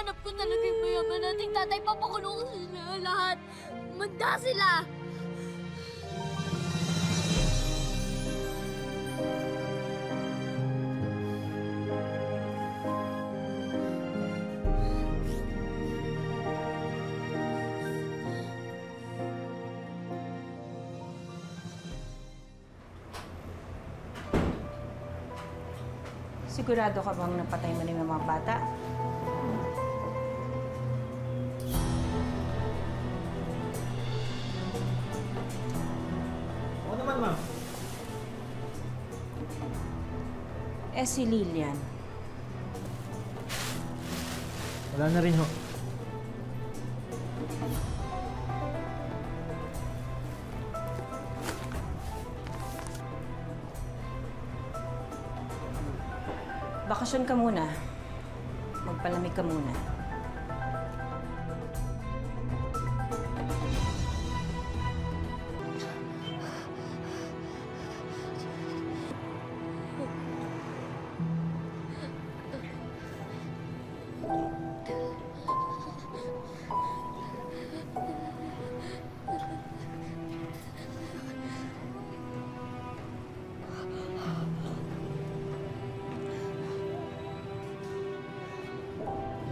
hinahanap ko talaga yung mayaman nating tatay. Papakulong ko sila lahat. Manda sila! Sigurado ka bang napatay mo na yung mga bata? Oo naman, ma'am. Si Lilian. Wala na rin ho. Bakasyon ka muna. Magpalamig ka muna.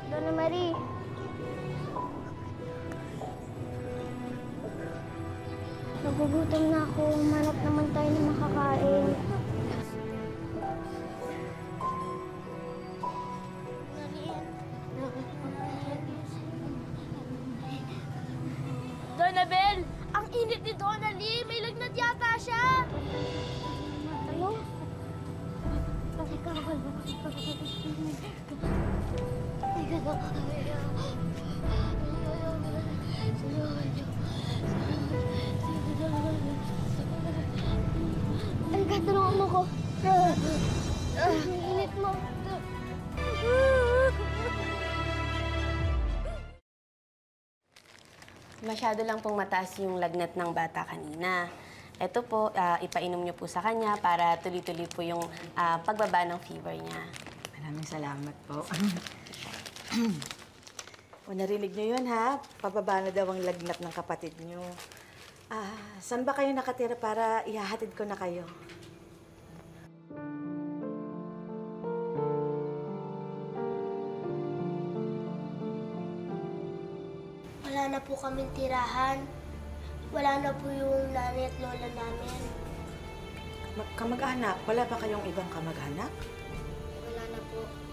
Donna Marie. Nagugutom na ako. Manap naman tayo na makakain. Donabel! Ang init ni Donali! May lagnat yata siya! Ano? Teka lang. Ay, katulungan mo ko. Ang init mo. Masyado lang pong mataas yung lagnat ng bata kanina. Ito po, ipainom niyo po sa kanya para tuloy-tuloy po yung pagbaba ng fever niya. Maraming salamat po. O, narinig niyo yun, ha? Pababa na daw ang lagnat ng kapatid niyo. Saan ba kayo nakatira para ihahatid ko na kayo? Wala na po kaming tirahan. Wala na po yung nanay at lola namin. Kamag-anak? Wala ba kayong ibang kamag-anak? Wala na po.